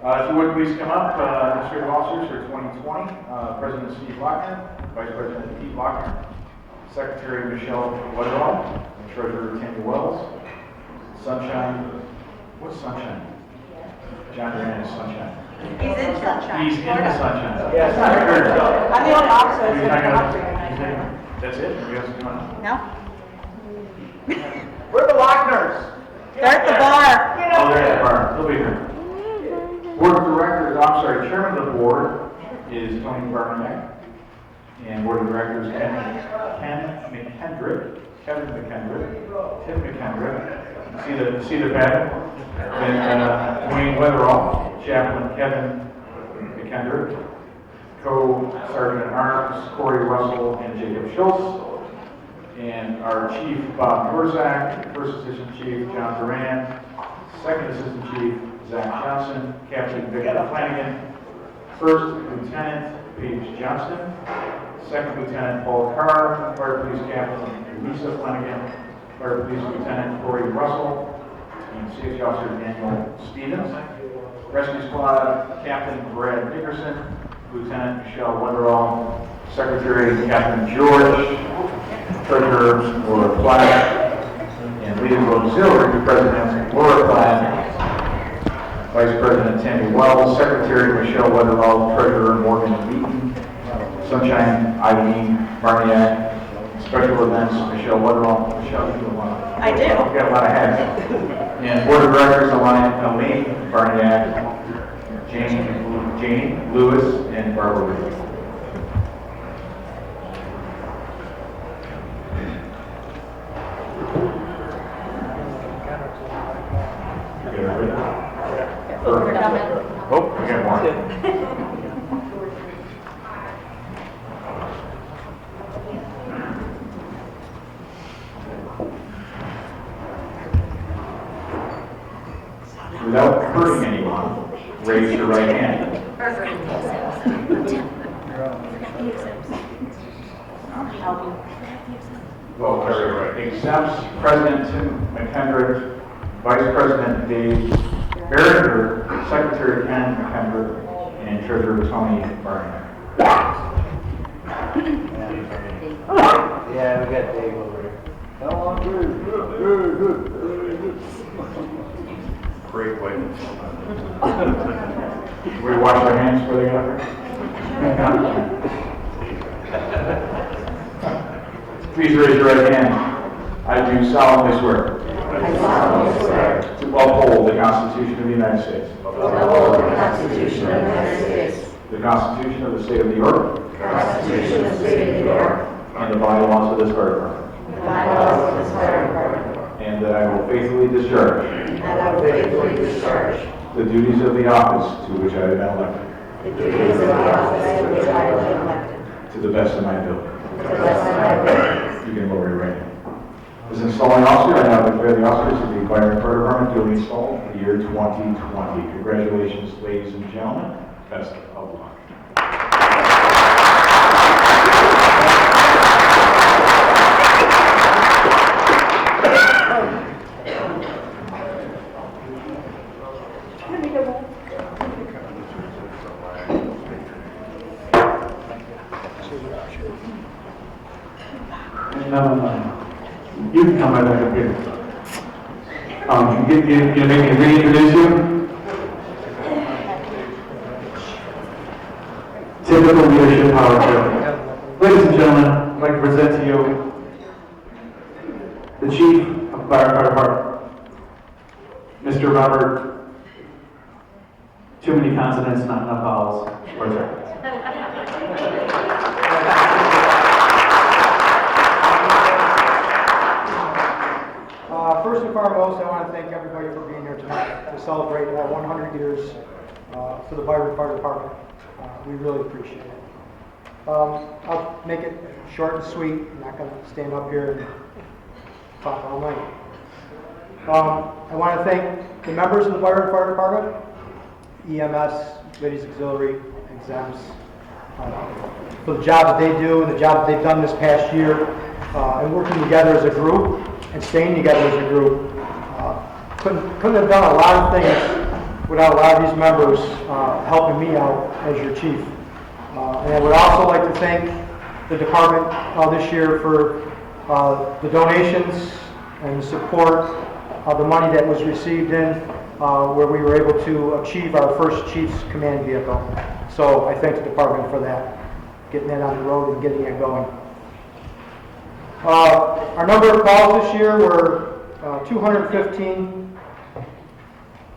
If you would please come up, administrative officers for 2020, President Steve Lochner, Vice President Pete Lochner, Secretary Michelle Woodall, Treasurer Tammy Wells, Sunshine, what's Sunshine? John Duran is Sunshine. He's in sunshine. He's in the sunshine. Yes. I'm the only officer You're that's not going to gonna- come up here. That's it? Everybody else is coming up? No? We're the Lochners. They're at the bar. Oh, there's the bar. He'll be here. Board of Directors, I'm sorry, Chairman of the Board is Tony Barniak. And Board of Directors, Kevin McKendrick. Tim McKendrick. See the pattern? And Wayne Weatherall, Chaplain Kevin McKendrick, Co-Sergeant at Arms Corey Russell and Jacob Schultz, and our Chief Bob Murzak, First Assistant Chief John Duran, Second Assistant Chief Zach Johnson, Captain Victor Flanagan, First Lieutenant Paige Johnston, Second Lieutenant Paul Carr, Fire Police Captain Lisa Flanagan, Fire Police Lieutenant Corey Russell, and Safety Officer Daniel Stevens, Rescue Squad Captain Brad Nickerson, Lieutenant Michelle Wonderall, Secretary Captain George, Treasurer Laura Platt, and Leading Auxiliary President Laura Platt, Vice President Tammy Wells, Secretary Michelle Wonderall, Treasurer Morgan Beaton, Sunshine Eileen Barniak, Special Events Michelle Wonderall. Michelle, you do a lot. I do. You got a lot of hats. And Board of Directors, Elaine Barniak, Jane Lewis, and Barbara Reed. Oh, we got more. Without hurting anyone, raise your right hand. Vote carried. Exempts President Tim McKendrick, Vice President Dave Barringer, Secretary Ken McKendrick, and Treasurer Tony Barniak. Yeah, we got Dave over here. Come on through. Great way. We wash our hands before they get up here? Please raise your right hand. I do solemnly swear. I solemnly swear To uphold the Constitution of the United States. to uphold the Constitution of the United States, The Constitution of the State of New York. the Constitution of the State of New York, And the bylaws of this fire department. the bylaws of this fire department, And that I will faithfully discharge and I will faithfully discharge the duties of the office to which I have been elected, the duties of the office to which I have been elected, to the best of my ability. to the best of my ability. You can lower your right hand. As installing officer, I now declare the officers of the Byron Fire Department duly installed for the year 2020. Congratulations, ladies and gentlemen. Best of luck. You can come right back up here. You make me reintroduce you. Typical leadership power trip. Ladies and gentlemen, I'd like to present to you the Chief of Byron Fire Department, Mr. Robert. Too many consonants, not enough vowels. Where's that? First and foremost, I want to thank everybody for being here tonight to celebrate 100 years for the Byron Fire Department. We really appreciate it. I'll make it short and sweet. I'm not going to stand up here and talk all night. I want to thank the members of the Byron Fire Department, EMS, Ladies Auxiliary, Exempts, for the job that they do and the job that they've done this past year, and working together as a group and staying together as a group. Couldn't have done a lot of things without a lot of these members helping me out as your chief. And I would also like to thank the department this year for the donations and the support of the money that was received in where we were able to achieve our first Chief's Command vehicle. So I thank the department for that, getting that on the road and getting it going. Our number of calls this year were 215.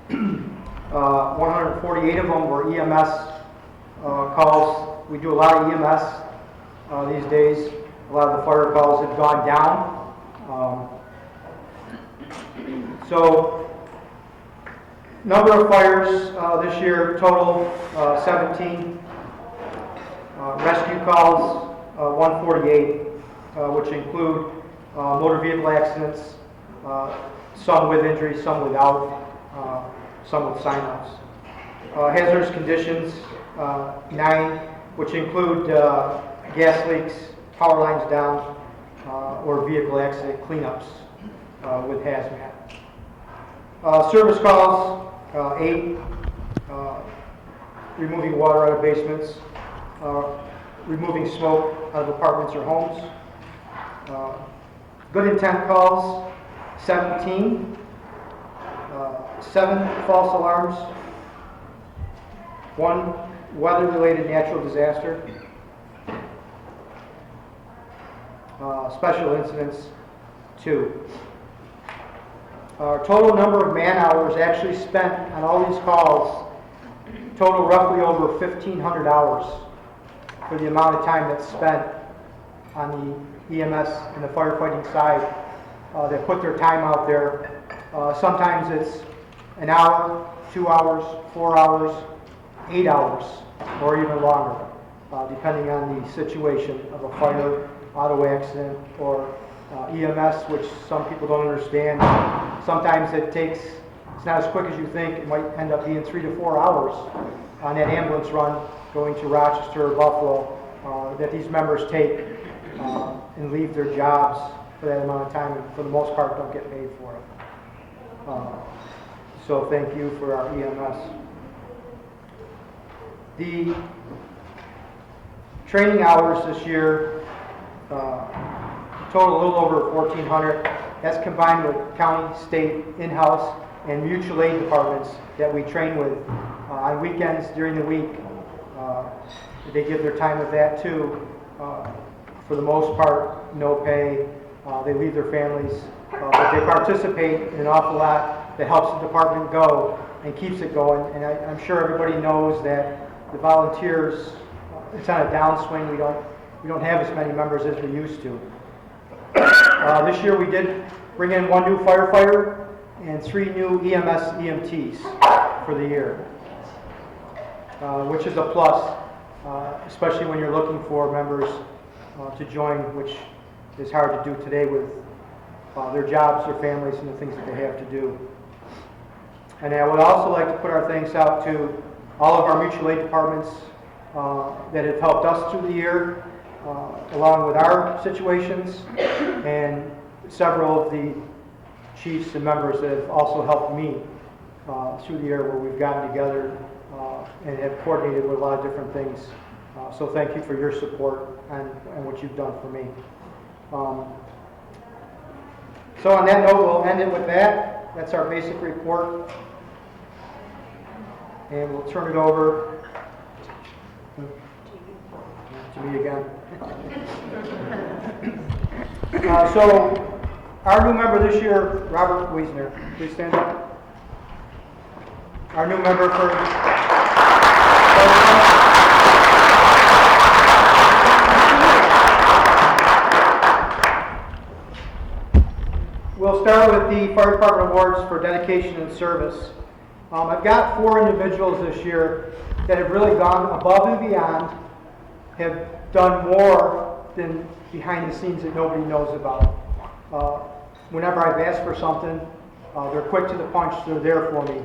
148 of them were EMS calls. We do a lot of EMS these days. A lot of the fire calls have gone down. So, number of fires this year total 17. Rescue calls 148, which include motor vehicle accidents, some with injury, some without, some with sign-offs. Hazardous conditions 9, which include gas leaks, power lines down, or vehicle accident cleanups with hazmat. Service calls 8, removing water out of basements, removing smoke out of apartments or homes. Good intent calls 17, 7 false alarms, 1 weather-related natural disaster, special incidents 2. Our total number of man hours actually spent on all these calls total roughly over 1,500 hours for the amount of time that's spent on the EMS and the firefighting side that put their time out there. Sometimes it's an hour, 2 hours, 4 hours, 8 hours, or even longer, depending on the situation of a fire, auto accident, or EMS, which some people don't understand. Sometimes it's not as quick as you think. It might end up being 3 to 4 hours on that ambulance run going to Rochester or Buffalo that these members take and leave their jobs for that amount of time, and for the most part don't get paid for it. So thank you for our EMS. The training hours this year total a little over 1,400. That's combined with county, state, in-house, and mutual aid departments that we train with on weekends during the week. They give their time with that too. For the most part, no pay. They leave their families, but they participate in an awful lot that helps the department go and keeps it going. And I'm sure everybody knows that the volunteers, it's on a downswing. We don't have as many members as we used to. This year we did bring in 1 new firefighter and 3 new EMS EMTs for the year, which is a plus, especially when you're looking for members to join, which is hard to do today with their jobs, their families, and the things that they have to do. And I would also like to put our thanks out to all of our mutual aid departments that have helped us through the year, along with our situations, and several of the chiefs and members that have also helped me through the year, where we've gotten together and have coordinated with a lot of different things. So thank you for your support and what you've done for me. So on that note, we'll end it with that. That's our basic report. And we'll turn it over to me again. So our new member this year, Robert Wiesner. Please stand up. Our new member for... We'll start with the Fire Department Awards for dedication and service. I've got 4 individuals this year that have really gone above and beyond, have done more than behind the scenes that nobody knows about. Whenever I've asked for something, they're quick to the punch, they're there for me.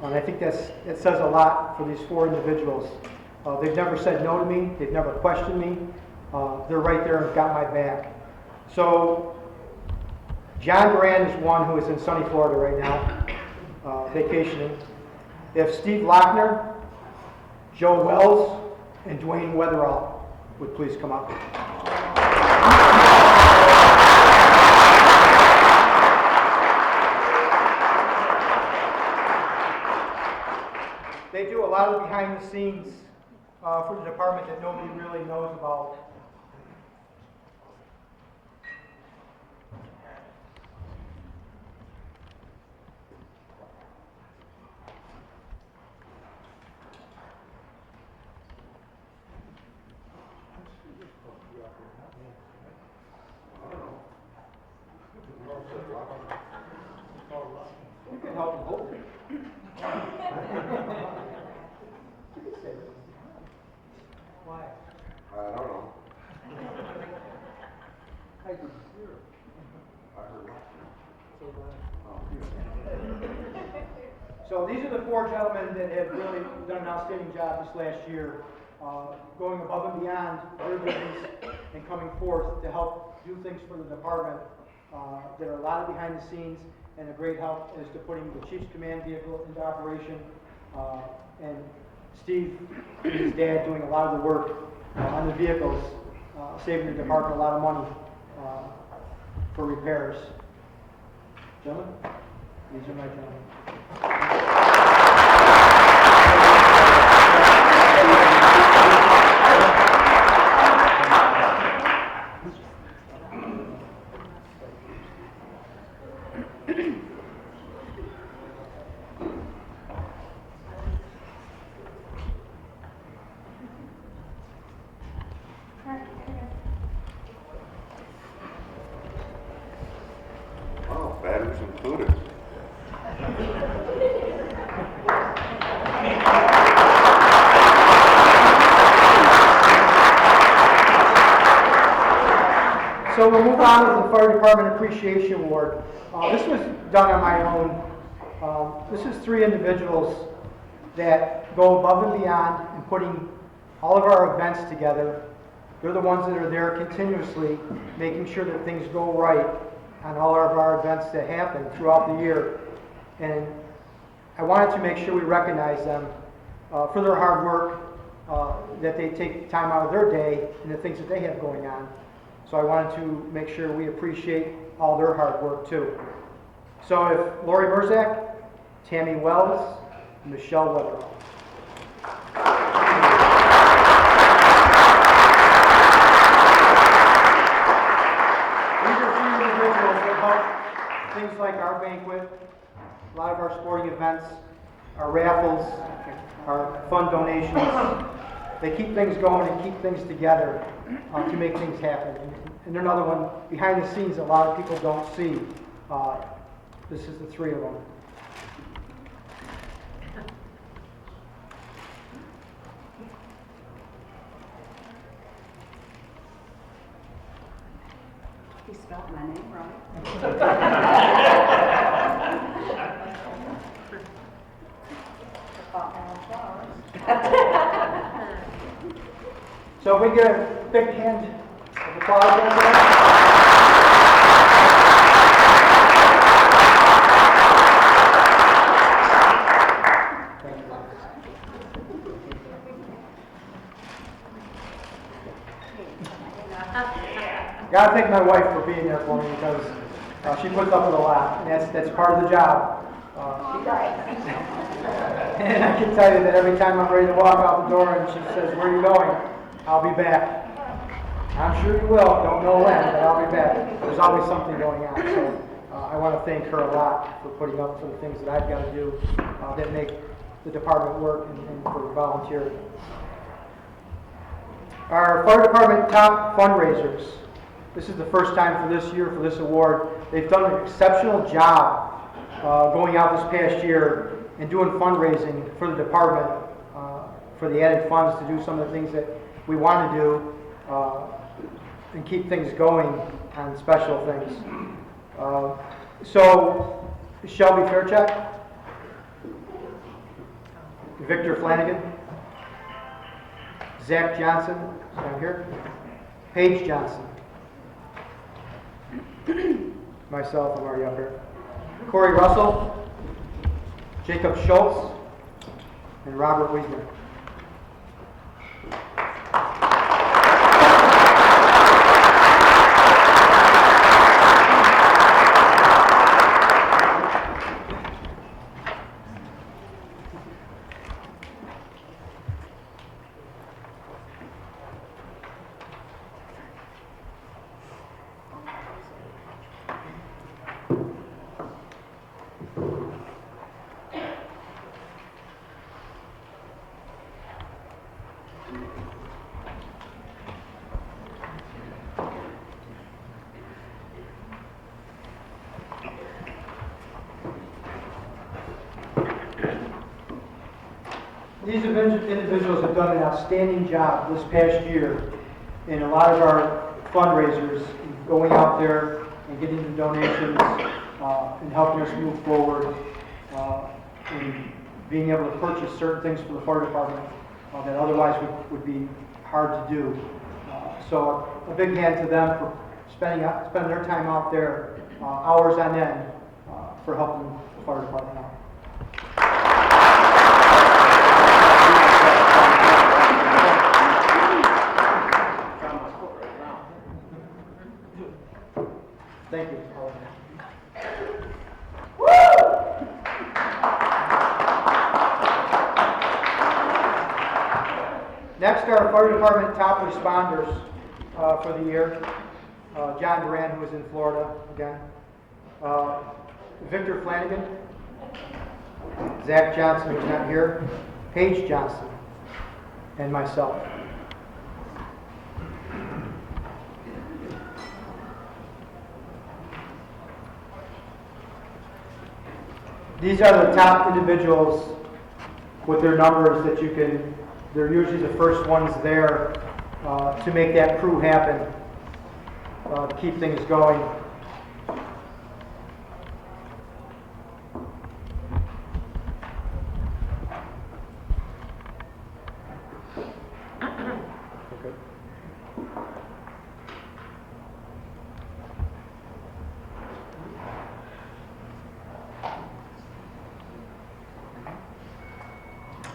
And I think it says a lot for these 4 individuals. They've never said no to me, they've never questioned me, they're right there and got my back. So, John Duran is one who is in sunny Florida right now, vacationing. If Steve Lochner, Joe Wells, and Dwayne Weatherall would please come up. They do a lot of behind the scenes for the department that nobody really knows about. You can help them hold it. Why? I don't know. So these are the four gentlemen that have really done an outstanding job this last year, going above and beyond their duties and coming forth to help do things for the department. There are a lot of behind the scenes, and a great help is to putting the Chief's Command vehicle into operation, and Steve and his dad doing a lot of the work on the vehicles, saving the department a lot of money for repairs. Gentlemen, these are my gentlemen. Oh, batteries included. So we'll move on with the Fire Department Appreciation Award. This was done on my own. This is three individuals that go above and beyond in putting all of our events together. They're the ones that are there continuously, making sure that things go right on all of our events that happen throughout the year. And I wanted to make sure we recognize them for their hard work, that they take time out of their day and the things that they have going on. So I wanted to make sure we appreciate all their hard work too. So if Lori Merzak, Tammy Wells, and Michelle Weatherall. These are three individuals that help things like our banquet, a lot of our sporting events, our raffles, our fund donations. They keep things going and keep things together to make things happen. And they're another one behind the scenes a lot of people don't see. This is the three of them. He spelled my name wrong. So if we get a big hand of applause over there. Thank you. Gotta thank my wife for being there for me because she puts up with a lot, and that's part of the job. And I can tell you that every time I'm ready to walk out the door and she says, "Where are you going?" I'll be back. I'm sure you will. Don't know when, but I'll be back. There's always something going on. So I want to thank her a lot for putting up for the things that I've got to do that make the department work and for volunteering. Our fire department top fundraisers. This is the first time for this year for this award. They've done an exceptional job going out this past year and doing fundraising for the department for the added funds to do some of the things that we want to do and keep things going on special things. So Shelby Faircheck, Victor Flanagan, Zach Johnson, down here, Paige Johnson, myself, I'm already up here, Corey Russell, Jacob Schultz, and Robert Wiesner. These individuals have done an outstanding job this past year in a lot of our fundraisers, going out there and getting the donations and helping us move forward and being able to purchase certain things for the fire department that otherwise would be hard to do. So a big hand to them for spending their time out there hours on end for helping the fire department out. Thank you. Next are our fire department top responders for the year. John Duran, who is in Florida again. Victor Flanagan. Zach Johnson, who's not here. Paige Johnson. And myself. These are the top individuals with their numbers that you can, they're usually the first ones there to make that crew happen, to keep things going. Okay.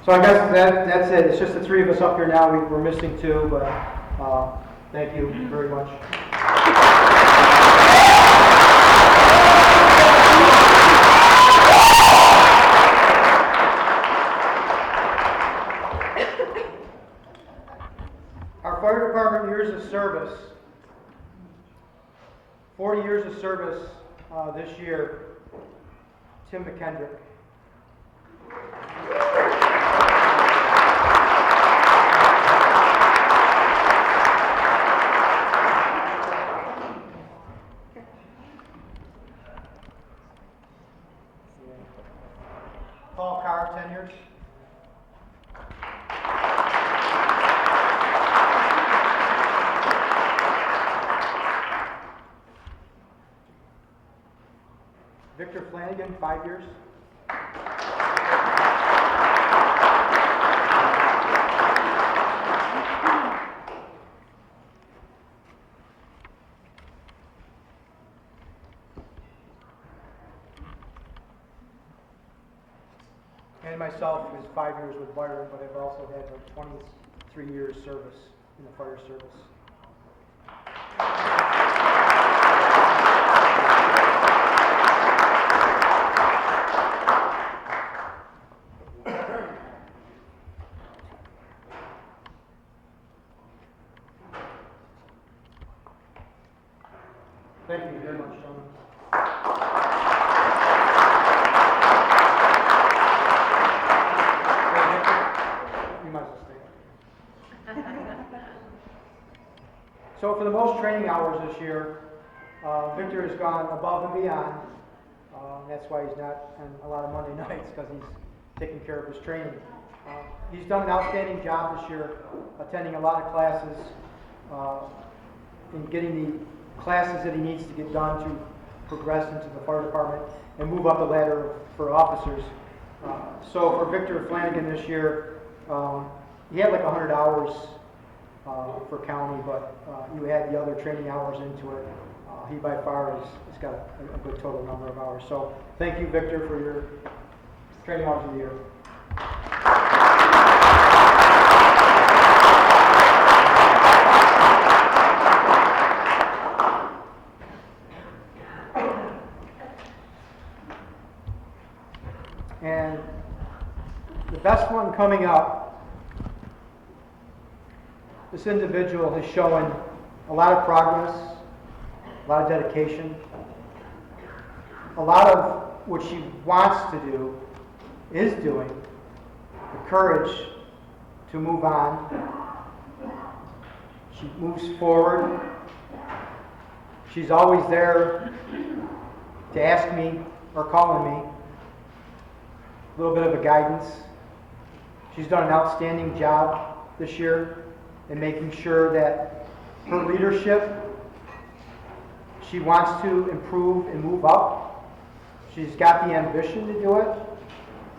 So I guess that's it. It's just the three of us up here now. We're missing two, but thank you very much. Our fire department years of service. 40 years of service this year. Tim McKendrick. Paul Carr, 10 years. Victor Flanagan, 5 years. And myself is 5 years with Byron, but I've also had like 23 years service in the fire service. Thank you very much, gentlemen. You might as well stay. So for the most training hours this year, Victor has gone above and beyond. That's why he's not on a lot of Monday nights, because he's taking care of his training. He's done an outstanding job this year, attending a lot of classes, and getting the classes that he needs to get done to progress into the fire department and move up the ladder for officers. So for Victor Flanagan this year, he had like 100 hours for county, but you add the other training hours into it. He by far has got a good total number of hours. So thank you, Victor, for your training hours of the year. And the best one coming up, this individual has shown a lot of progress, a lot of dedication, a lot of what she wants to do, is doing, the courage to move on. She moves forward. She's always there to ask me or calling me. A little bit of a guidance. She's done an outstanding job this year in making sure that her leadership, she wants to improve and move up. She's got the ambition to do it.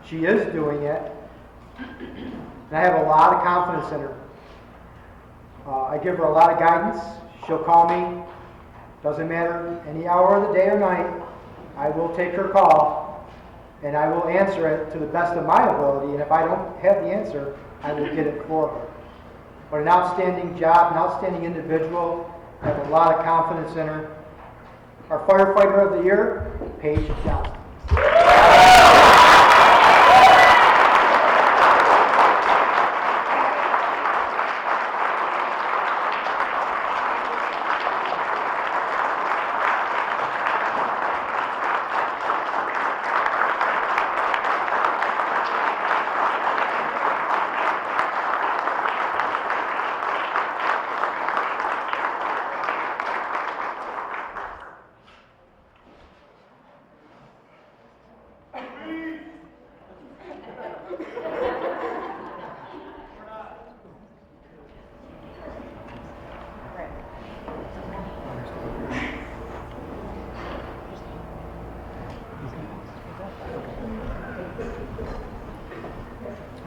She is doing it. And I have a lot of confidence in her. I give her a lot of guidance. She'll call me. Doesn't matter any hour of the day or night. I will take her call and I will answer it to the best of my ability. And if I don't have the answer, I will get it for her. But an outstanding job, an outstanding individual. I have a lot of confidence in her. Our firefighter of the year, Paige Johnson.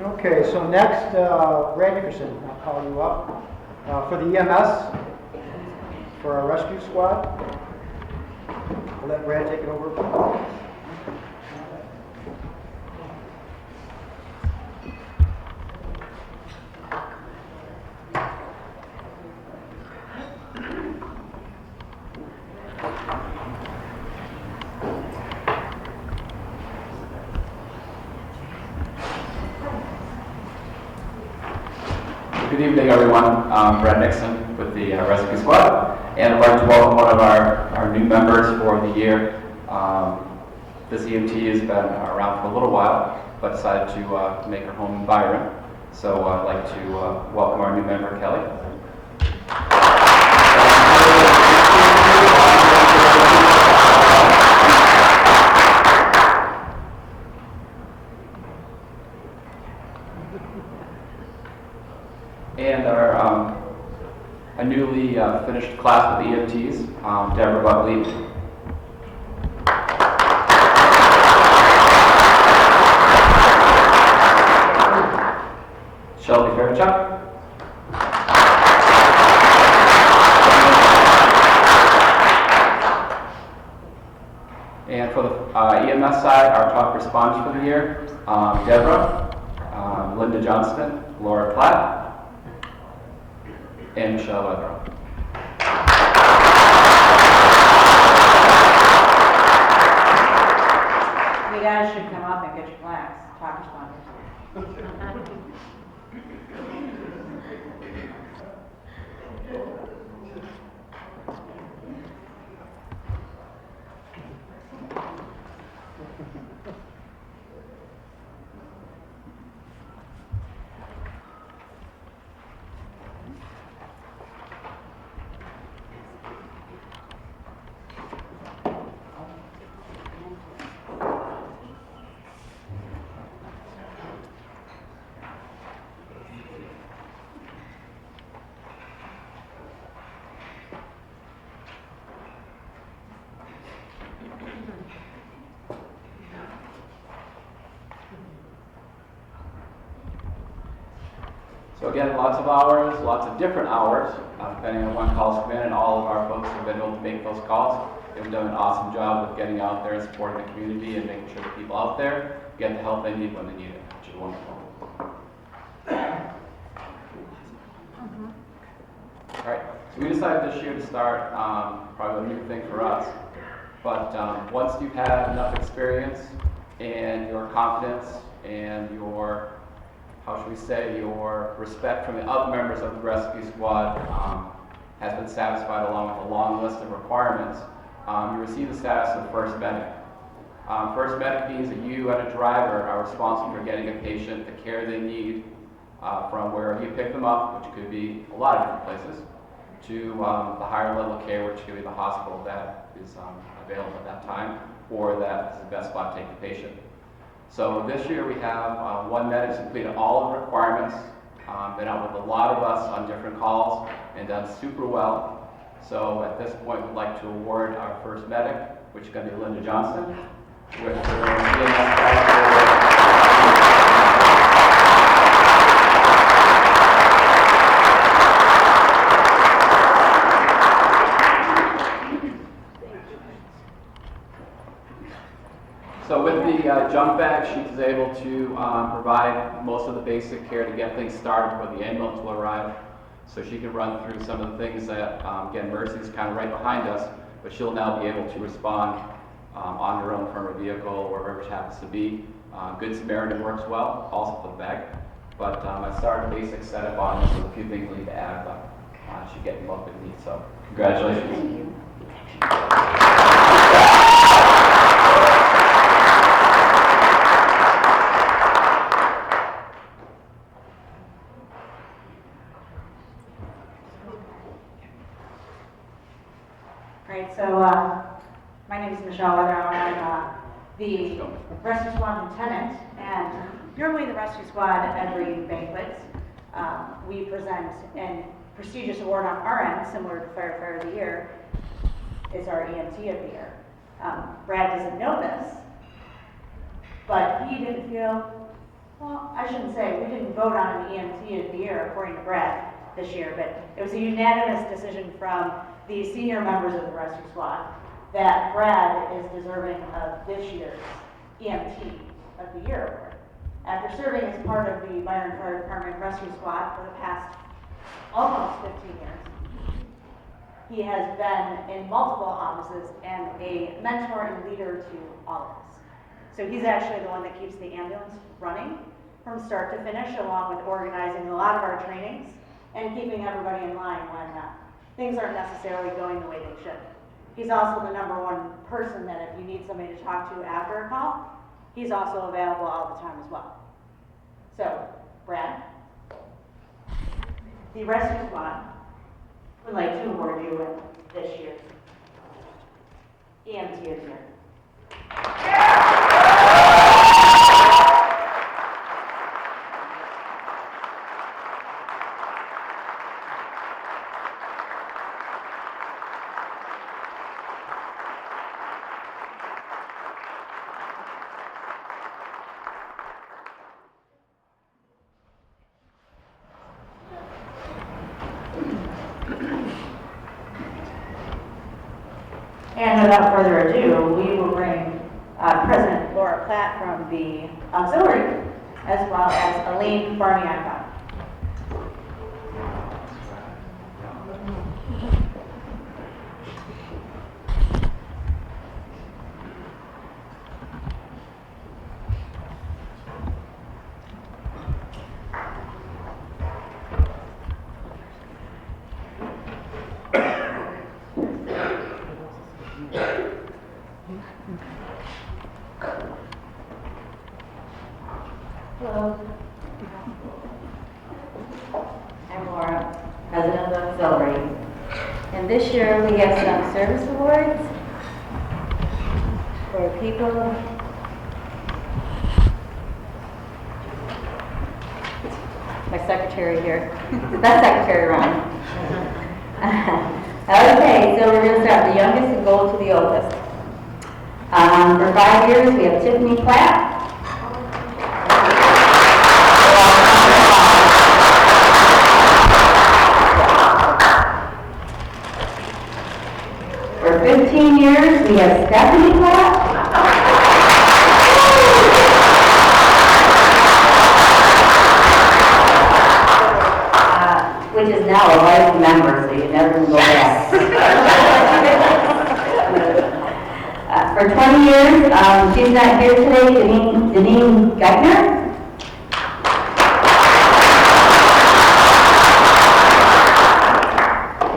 Okay, so next, Brad Nickerson, I'll call you up for the EMS, for our rescue squad. I'll let Brad take it over. Good evening, everyone. I'm Brad Nixon with the Rescue Squad, and I'd like to welcome one of our new members for the year. This EMT has been around for a little while, but decided to make her home in Byron. So I'd like to welcome our new member, Kelly. And a newly finished class with EMTs, Deborah Buckley. Shelby Fairchild. And for the EMS side, our top responders for the year, Deborah, Linda Johnston, Laura Platt, and Michelle Weatherill. You guys should come up and get your plaques, top responders. So again, lots of hours, lots of different hours, depending on when calls come in, and all of our folks have been able to make those calls. They've done an awesome job of getting out there and supporting the community and making sure that people out there get the help they need when they need it, which is wonderful. All right, so we decided this year to start probably a new thing for us, but once you've had enough experience and your confidence and your, how should we say, your respect from the other members of the rescue squad has been satisfied, along with a long list of requirements. You receive the status of first medic. First medic means that you and a driver are responsible for getting a patient the care they need from wherever you pick them up, which could be a lot of different places, to the higher level care, which could be the hospital that is available at that time, or that is the best spot to take the patient. So this year we have one medic who's completed all of the requirements, been out with a lot of us on different calls, and done super well. So at this point, we'd like to award our first medic, which is going to be Linda Johnson, with her So with the jump bag, she is able to provide most of the basic care to get things started before the ambulance will arrive. So she can run through some of the things that, again, Mercy's kind of right behind us, but she'll now be able to respond on her own from her vehicle or wherever she happens to be. Good Samaritan works well, also for the bag. But I started a basic setup on this with a few things we need to add, but I should get them up in need. So congratulations. Thank you. Right, so my name is Michelle Weatherall. I'm the rescue squad lieutenant, and normally the rescue squad at every banquet, we present a prestigious award on our end, similar to Firefighter of the Year. It's our EMT of the Year. Brad doesn't know this, but he didn't feel, well, I shouldn't say, we didn't vote on an EMT of the Year according to Brad this year, but it was a unanimous decision from the senior members of the rescue squad that Brad is deserving of this year's EMT of the Year award. After serving as part of the Byron Fire Department rescue squad for the past almost 15 years, he has been in multiple offices and a mentor and leader to all of us. So he's actually the one that keeps the ambulance running from start to finish, along with organizing a lot of our trainings and keeping everybody in line when things aren't necessarily going the way they should. He's also the number one person that if you need somebody to talk to after a call, he's also available all the time as well. So, Brad, the rescue squad would like to award you with this year's EMT of the Year. And without further ado, we will bring President Laura Platt from the auxiliary, as well as Aline Barniaka. Hello. I'm Laura, President of the Auxiliary. And this year we have some service awards for people my secretary here. That's Secretary Ron. Okay, so we're going to start the youngest and go to the oldest. For 5 years we have Tiffany Platt. For 15 years, we have Stephanie Platt. Which is now a life member, so you never can go back. For 20 years, she's not here today, Janine Geithner.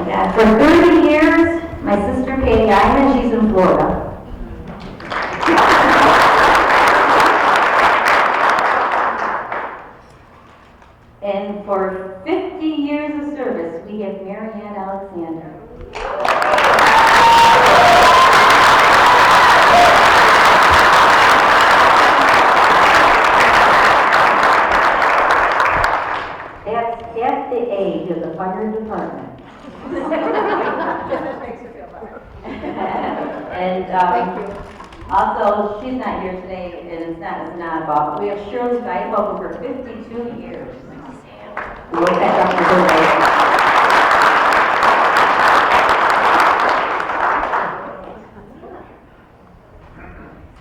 And for 30 years, my sister Katie Iman, she's in Florida. And for 50 years of service, we have Mary Ann Alexander. That's half the age of the fire department. And also, she's not here today, and it's not a nod, but we have Shirley Geithel for 52 years. We'll catch up with her later.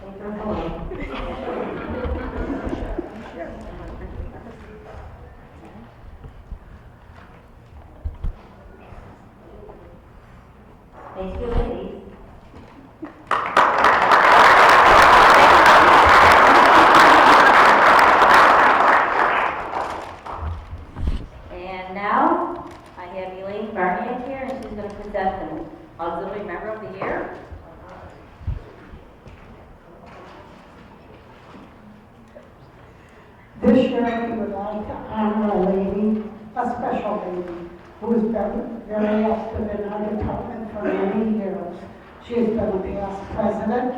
Take her home. Thank you, ladies. And now, I have Elaine Barniak here, and she's going to present the Auxiliary Member of the Year. This year, we would like to honor a lady, a special lady, who has been very active in our department for many years. She has been a past president,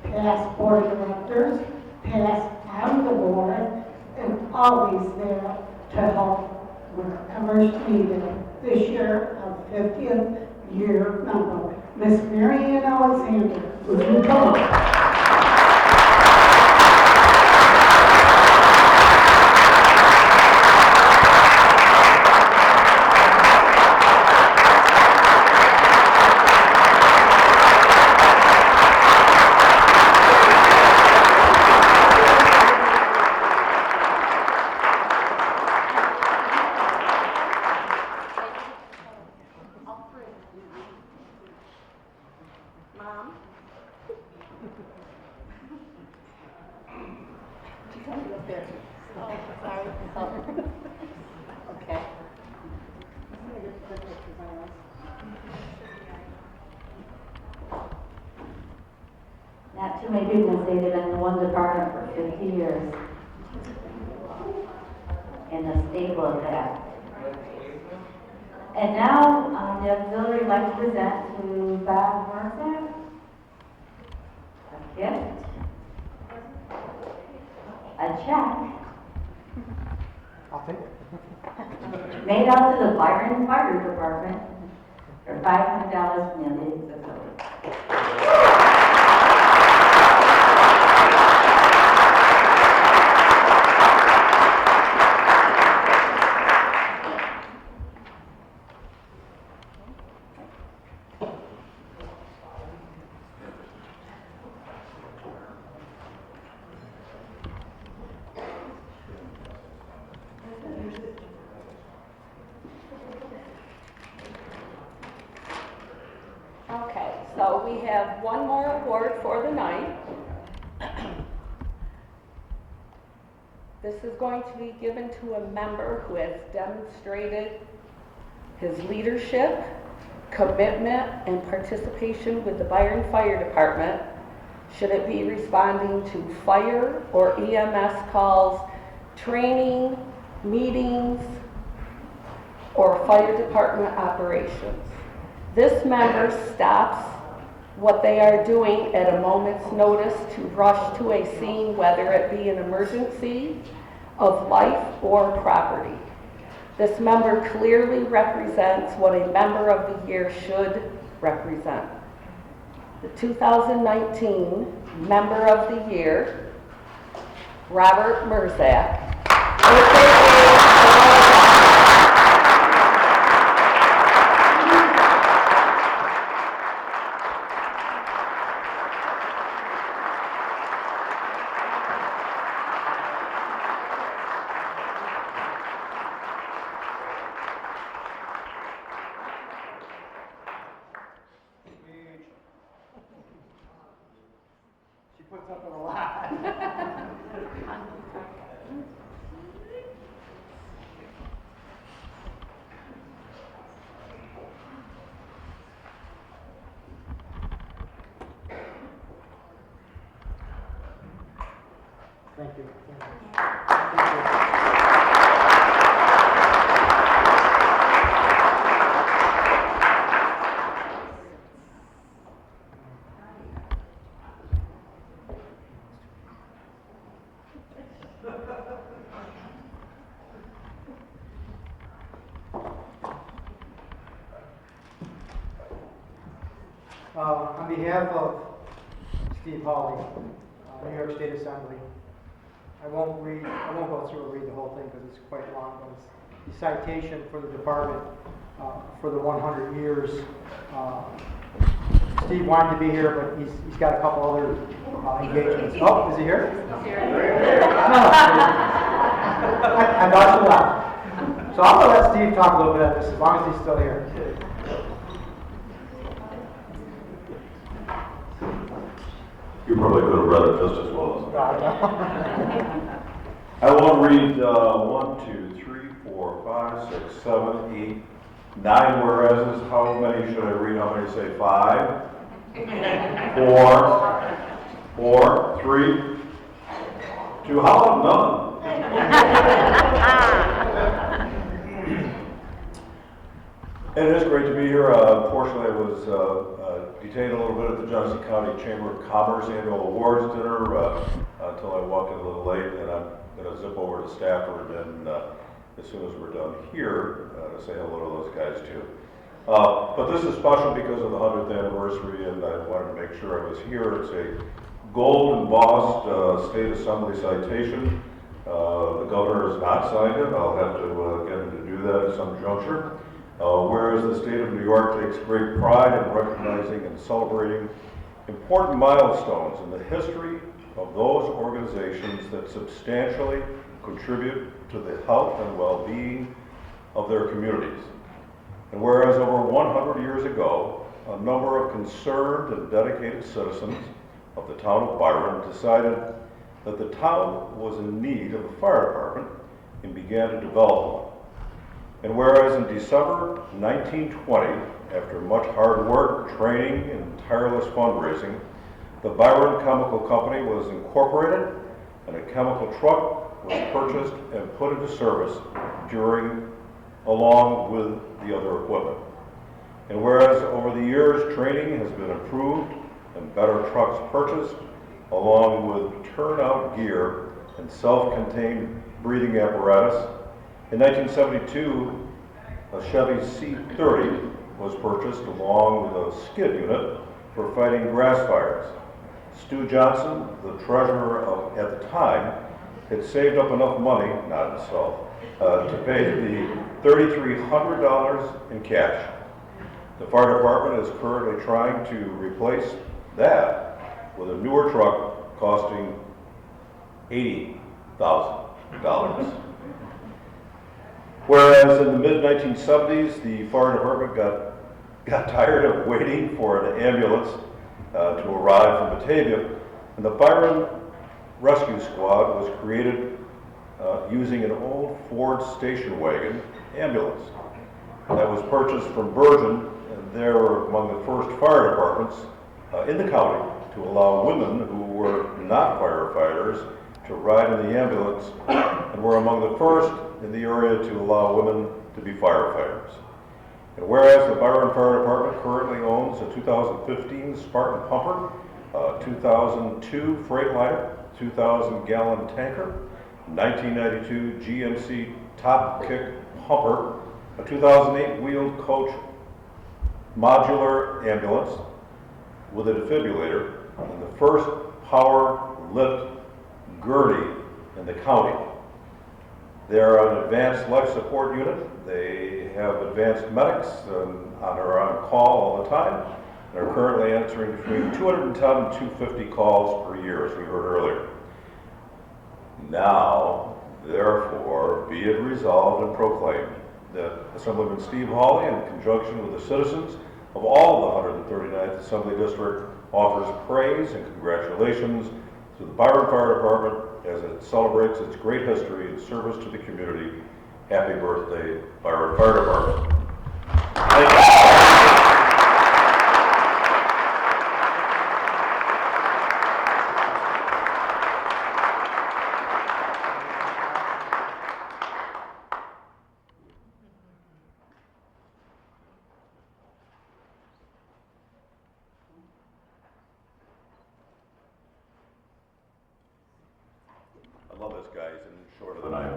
past board of directors, past on the board, and always there to help wherever needed. This year, our 50th year member, Miss Mary Ann Alexander. Would you come up? Okay. Not too many people say they've been in one department for 50 years. And the staple of that. And now, the auxiliary would like to present to Bob Mercer a gift, a check, I'll take it. made out to the Byron Fire Department for $500 from the ladies auxiliary. Okay, so we have one more award for the night. This is going to be given to a member who has demonstrated his leadership, commitment, and participation with the Byron Fire Department, should it be responding to fire or EMS calls, training, meetings, or fire department operations. This member stops what they are doing at a moment's notice to rush to a scene, whether it be an emergency of life or property. This member clearly represents what a member of the year should represent. The 2019 Member of the Year, Robert Merzak, puts up with a lot. Thank you. On behalf of Steve Hawley, New York State Assembly, I won't go through and read the whole thing because it's quite long, but it's the citation for the department for the 100 years. Steve wanted to be here, but he's got a couple other engagements. Oh, is he here? No. I thought you left. So I'm going to let Steve talk a little bit of this as long as he's still here. You probably could have read it just as well as I won't read 1, 2, 3, 4, 5, 6, 7, 8, 9 whereases. How many should I read? How many say 5? 4, 3, 2. How about none? And it is great to be here. Unfortunately, I was detained a little bit at the Genesee County Chamber of Commerce Annual Awards dinner until I walked in a little late, and I'm going to zip over to Stafford and as soon as we're done here to say hello to those guys too. But this is special because of the 100th anniversary, and I wanted to make sure I was here. It's a gold embossed State Assembly citation. The governor has not signed it. I'll have to get him to do that at some juncture. Whereas the state of New York takes great pride in recognizing and celebrating important milestones in the history of those organizations that substantially contribute to the health and well-being of their communities. And whereas over 100 years ago, a number of concerned and dedicated citizens of the town of Byron decided that the town was in need of a fire department and began to develop one. And whereas in December 1920, after much hard work, training, and tireless fundraising, the Byron Chemical Company was incorporated and a chemical truck was purchased and put into service along with the other equipment. And whereas over the years, training has been improved and better trucks purchased, along with turnout gear and self-contained breathing apparatus, in 1972, a Chevy C30 was purchased along with a skid unit for fighting grass fires. Stu Johnson, the treasurer at the time, had saved up enough money, not himself, to pay the $3,300 in cash. The fire department is currently trying to replace that with a newer truck costing $80,000. Whereas in the mid-1970s, the fire department got tired of waiting for an ambulance to arrive from Batavia, and the Byron Rescue Squad was created using an old Ford station wagon ambulance that was purchased from Virgin, and they were among the first fire departments in the county to allow women who were not firefighters to ride in the ambulance, and were among the first in the area to allow women to be firefighters. And whereas the Byron Fire Department currently owns a 2015 Spartan pumper, a 2002 Freightliner, 2,000-gallon tanker, 1992 GMC Top Kick pumper, a 2008 wheeled coach modular ambulance with a defibrillator, and the first power lift gurney in the county. They're an advanced life support unit. They have advanced medics are on call all the time. They're currently answering between 210 and 250 calls per year, as we heard earlier. Now, therefore, be it resolved and proclaimed that Assemblyman Steve Hawley, in conjunction with the citizens of all the 139th Assembly District, offers praise and congratulations to the Byron Fire Department as it celebrates its great history and service to the community. Happy birthday, Byron Fire Department. Thank you. I love this guy, he's shorter than I am.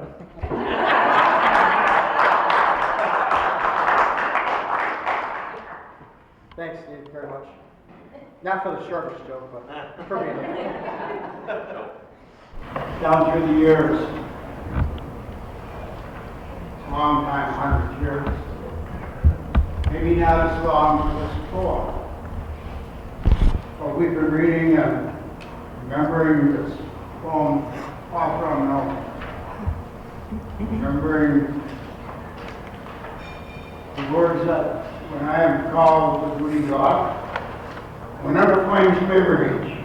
Thanks, Steve, very much. Not for the shortest joke, but for me. Down through the years, long time, 100 years, maybe not as long as this before, but we've been reading and remembering this poem all from now, remembering the words that when I am called to duty God, whenever flames may rage,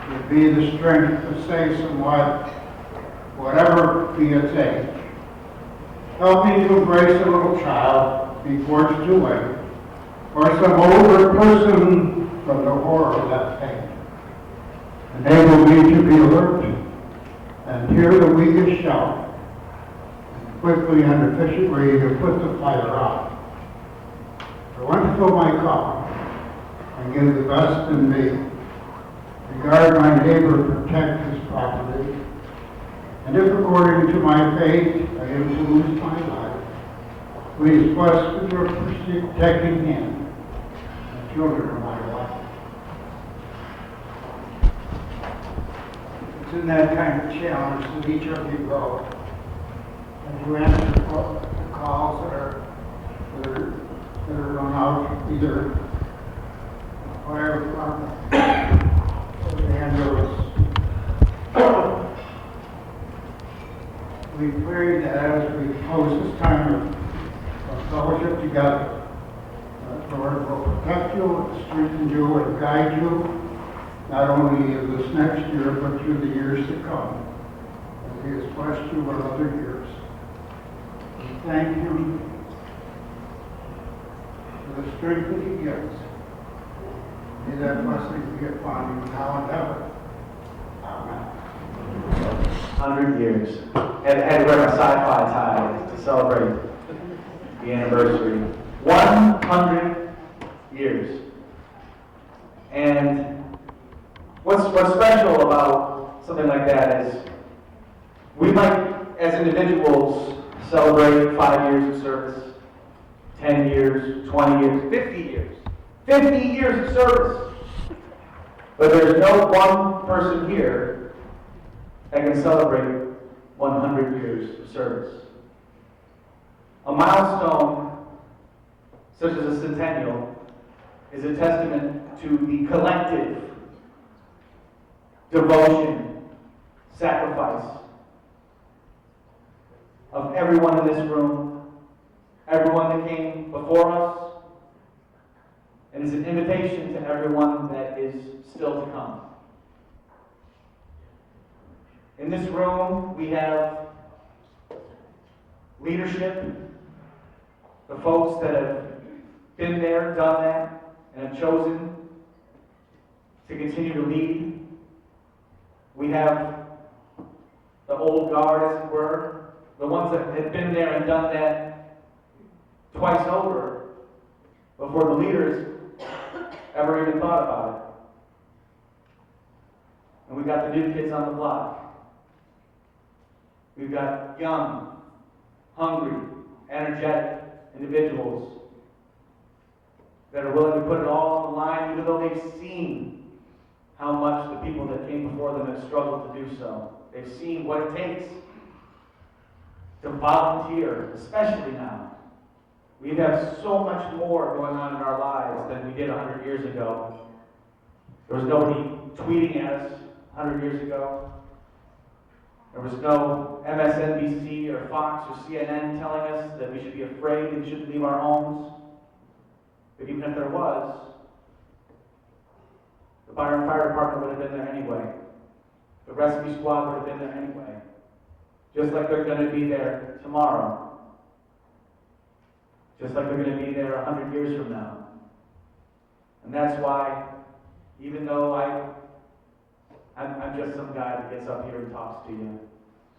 would be the strength to say somewhat, whatever be its age. Help me to embrace a little child, be forced to wait, or some older person from the horror of that pain. Enable me to be alert and hear the weakest shout, and quickly and efficiently to put the fire out. I want to fill my cup and give the best in me. Regard my neighbor, protect his property. And if according to my fate I am to lose my life, please bless with your protecting hand the children of my life. It's in that kind of challenge that each of you go as you answer the calls that are run out, either the fire department or the ambulance. We pray that as we close this time of fellowship together, that the Lord will protect you, strengthen you, and guide you, not only in this next year, but through the years to come. And He has blessed you in other years. We thank Him for the strength that He gives. May that blessing be upon you now and ever. Amen. 100 years. Had to wear my sci-fi tie to celebrate the anniversary. 100 years. And what's special about something like that is we might, as individuals, celebrate 5 years of service, 10 years, 20 years, 50 years. 50 years of service. But there's no one person here that can celebrate 100 years of service. A milestone, such as a centennial, is a testament to the collective devotion, sacrifice of everyone in this room, everyone that came before us, and it's an invitation to everyone that is still to come. In this room, we have leadership, the folks that have been there, done that, and have chosen to continue to lead. We have the old guard, as it were, the ones that have been there and done that twice over before the leaders ever even thought about it. And we've got the new kids on the block. We've got young, hungry, energetic individuals that are willing to put it all on the line, even though they've seen how much the people that came before them have struggled to do so. They've seen what it takes to volunteer, especially now. We have so much more going on in our lives than we did 100 years ago. There was nobody tweeting at us 100 years ago. There was no MSNBC or Fox or CNN telling us that we should be afraid and shouldn't leave our homes. But even if there was, Byron Fire Department would have been there anyway. The rescue squad would have been there anyway. Just like they're going to be there tomorrow. Just like they're going to be there 100 years from now. And that's why, even though I'm just some guy that gets up here and talks to you,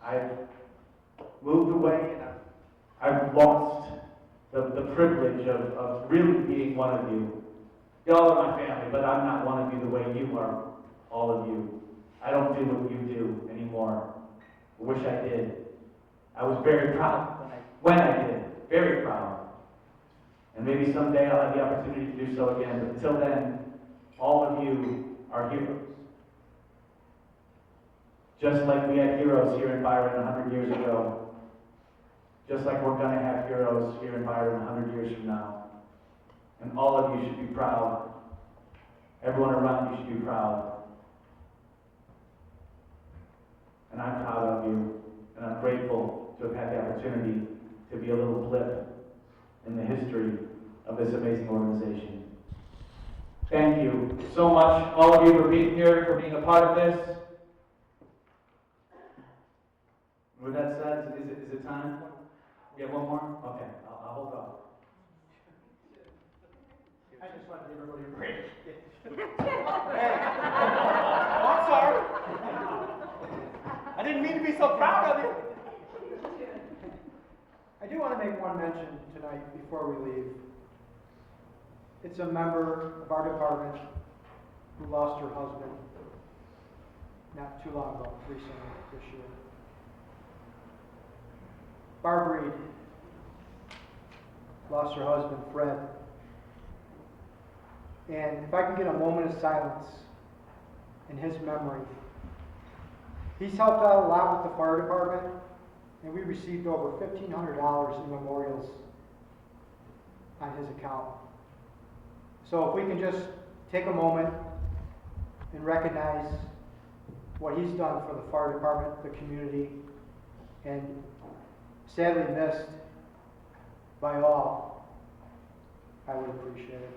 I've moved away and I've lost the privilege of really being one of you. Y'all are my family, but I'm not one of you the way you are, all of you. I don't do what you do anymore. I wish I did. I was very proud when I did. Very proud. And maybe someday I'll have the opportunity to do so again. But until then, all of you are heroes. Just like we had heroes here in Byron 100 years ago. Just like we're going to have heroes here in Byron 100 years from now. And all of you should be proud. Everyone around you should be proud. And I'm proud of you. And I'm grateful to have had the opportunity to be a little blip in the history of this amazing organization. Thank you so much, all of you, for being here, for being a part of this. With that said, is it time? We have one more? Okay, I'll hold off. I just want to give everybody a break. Hey, I'm sorry. I didn't mean to be so proud of you. I do want to make one mention tonight before we leave. It's a member of our department who lost her husband not too long ago, recently, this year. Barb Reed lost her husband, Fred. And if I can get a moment of silence in his memory. He's helped out a lot with the fire department, and we received over $1,500 in memorials on his account. So if we can just take a moment and recognize what he's done for the fire department, the community, and sadly missed by all, I would appreciate it.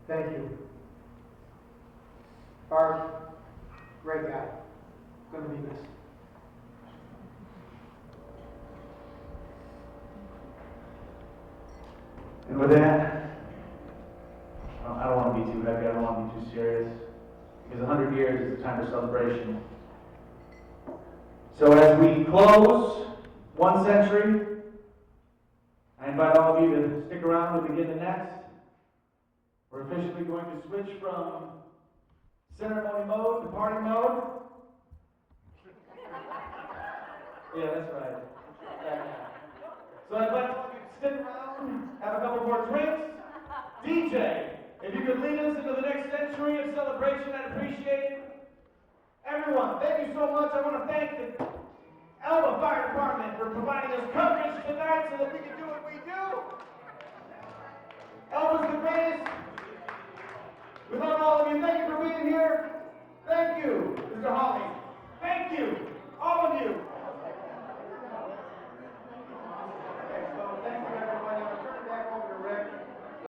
Thank you. Barb, great guy. Going to be missed. And with that, I don't want to be too heavy, I don't want to be too serious, because 100 years is a time for celebration. So as we close 1 century, I invite all of you to stick around and begin the next. We're officially going to switch from ceremony mode to party mode. Yeah, that's right. So I'd like all of you to stick around, have a couple more drinks. DJ, if you could lead us into the next century of celebration, I'd appreciate it. Everyone, thank you so much. I want to thank the Alba Fire Department for providing us coverage tonight so that